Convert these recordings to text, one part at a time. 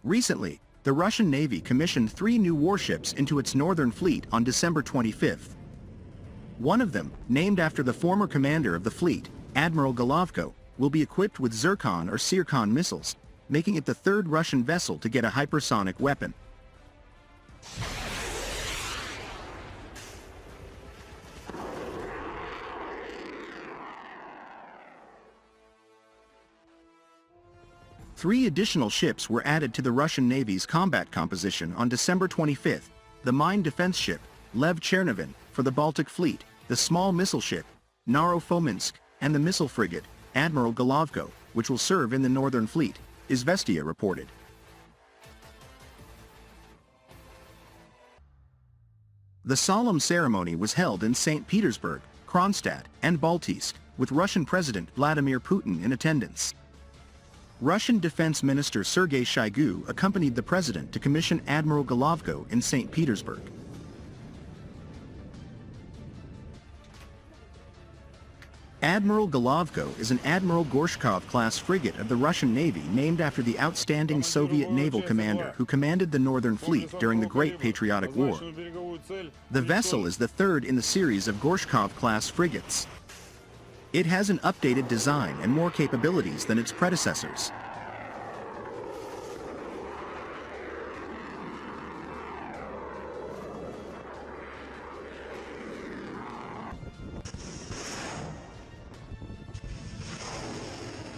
Recently, the Russian Navy commissioned 3 new warships into its northern fleet on December 25th. One of them, named after the former commander of the fleet, Admiral Golovko, will be equipped with Zircon or Zircon missiles, making it the 3rd Russian vessel to get a hypersonic weapon. Three additional ships were added to the Russian Navy's combat composition on December 25th, the mine defense ship, Lev Chernovin, for the Baltic Fleet, the small missile ship, Naro-Fominsk, and the missile frigate, Admiral Golovko, which will serve in the Northern Fleet, Izvestia reported. The solemn ceremony was held in St. Petersburg, Kronstadt, and Baltijsk, with Russian President Vladimir Putin in attendance. Russian Defense Minister Sergei Shoigu accompanied the president to commission Admiral Golovko in St. Petersburg. Admiral Golovko is an Admiral Gorshkov-class frigate of the Russian Navy named after the outstanding Soviet naval commander who commanded the Northern Fleet during the Great Patriotic War. The vessel is the 3rd in the series of Gorshkov-class frigates. It has an updated design and more capabilities than its predecessors.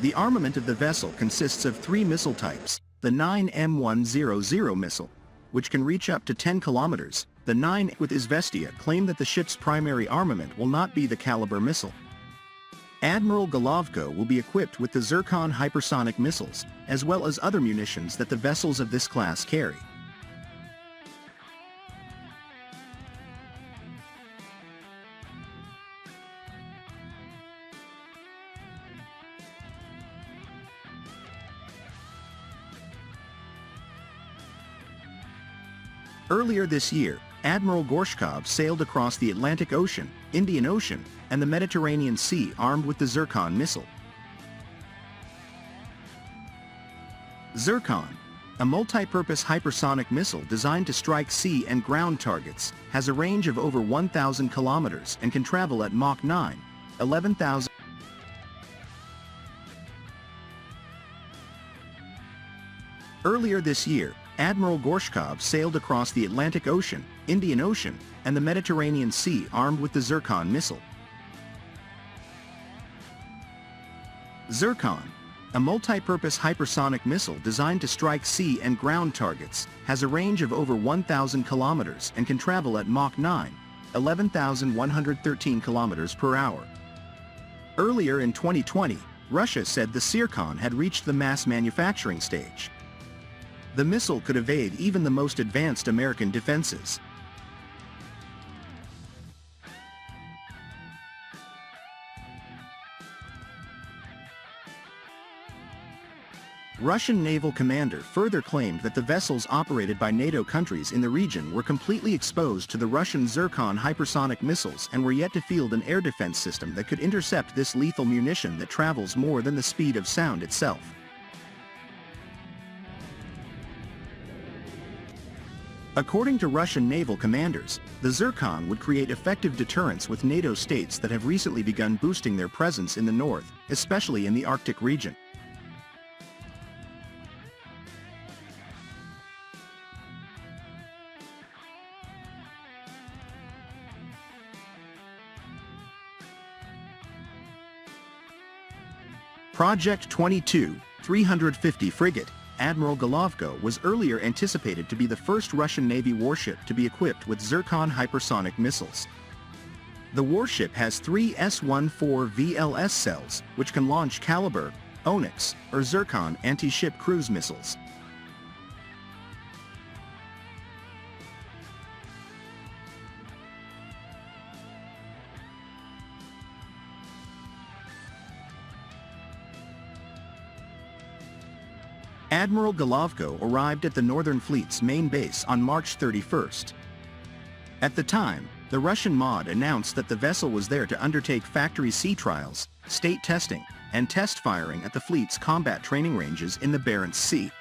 The armament of the vessel consists of 3 missile types: the 9M100 missile, which can reach up to 10 kilometers. The 9 with Izvestia claim that the ship's primary armament will not be the Caliber missile. Admiral Golovko will be equipped with the Zircon hypersonic missiles, as well as other munitions that the vessels of this class carry. Earlier this year, Admiral Gorshkov sailed across the Atlantic Ocean, Indian Ocean, and the Mediterranean Sea armed with the Zircon missile. Zircon, a multi-purpose hypersonic missile designed to strike sea and ground targets, has a range of over 1,000 kilometers and can travel at Mach 9, 11,000. Earlier this year, Admiral Gorshkov sailed across the Atlantic Ocean, Indian Ocean, and the Mediterranean Sea armed with the Zircon missile. Zircon, a multi-purpose hypersonic missile designed to strike sea and ground targets, has a range of over 1,000 kilometers and can travel at Mach 9, 11,113 kilometers per hour. Earlier in 2020, Russia said the Zircon had reached the mass manufacturing stage. The missile could evade even the most advanced American defenses. Russian naval commander further claimed that the vessels operated by NATO countries in the region were completely exposed to the Russian Zircon hypersonic missiles and were yet to field an air defense system that could intercept this lethal munition that travels more than the speed of sound itself. According to Russian naval commanders, the Zircon would create effective deterrence with NATO states that have recently begun boosting their presence in the north, especially in the Arctic region. Project 22-350 frigate, Admiral Golovko, was earlier anticipated to be the first Russian Navy warship to be equipped with Zircon hypersonic missiles. The warship has 3 S-14 VLS cells, which can launch Caliber, Onyx, or Zircon anti-ship cruise missiles. Admiral Golovko arrived at the Northern Fleet's main base on March 31st. At the time, the Russian MOD announced that the vessel was there to undertake factory sea trials, state testing, and test firing at the fleet's combat training ranges in the Barents Sea.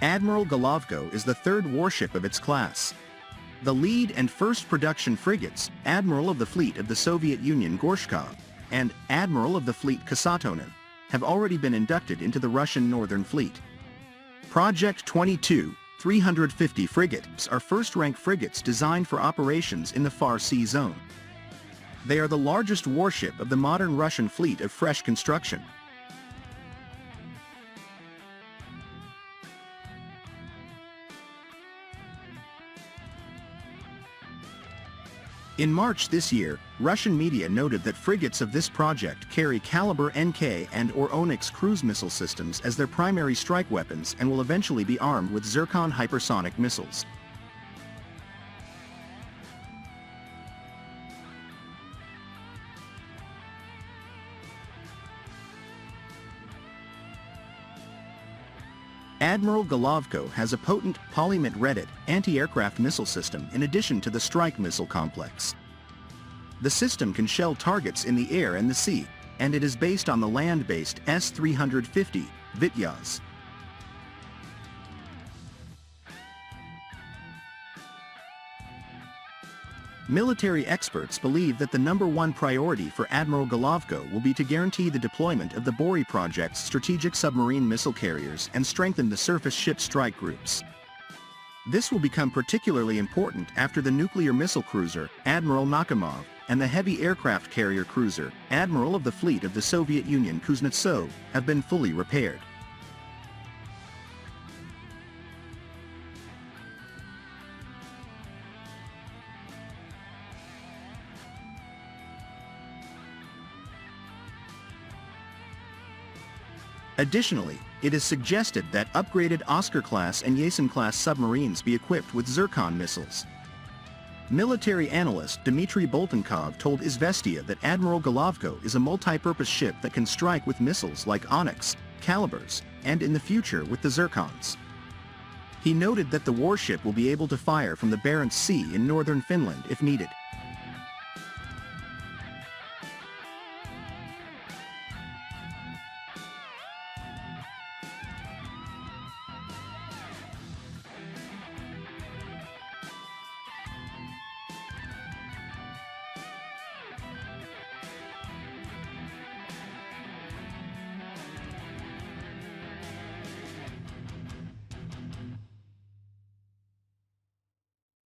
Admiral Golovko is the third warship of its class. The lead and first production frigates, Admiral of the Fleet of the Soviet Union Gorshkov and Admiral of the Fleet Kasatonin, have already been inducted into the Russian Northern Fleet. Project 22-350 frigates are first-rank frigates designed for operations in the Far Sea Zone. They are the largest warship of the modern Russian fleet of fresh construction. In March this year, Russian media noted that frigates of this project carry caliber NK and/or Onyx cruise missile systems as their primary strike weapons and will eventually be armed with Zircon hypersonic missiles. Admiral Golovko has a potent polymet-redded anti-aircraft missile system in addition to the strike missile complex. The system can shell targets in the air and the sea, and it is based on the land-based S-350 Vityaz. Military experts believe that the #1 priority for Admiral Golovko will be to guarantee the deployment of the Bory project's strategic submarine missile carriers and strengthen the surface ship strike groups. This will become particularly important after the nuclear missile cruiser, Admiral Nakhimov, and the heavy aircraft carrier cruiser, Admiral of the Fleet of the Soviet Union Kuznetsov, have been fully repaired. Additionally, it is suggested that upgraded Oscar-class and Yasen-class submarines be equipped with Zircon missiles. Military analyst Dmitry Boltenkov told Izvestia that Admiral Golovko is a multi-purpose ship that can strike with missiles like Onyx, Calibers, and in the future with the Zircons. He noted that the warship will be able to fire from the Barents Sea in northern Finland if needed.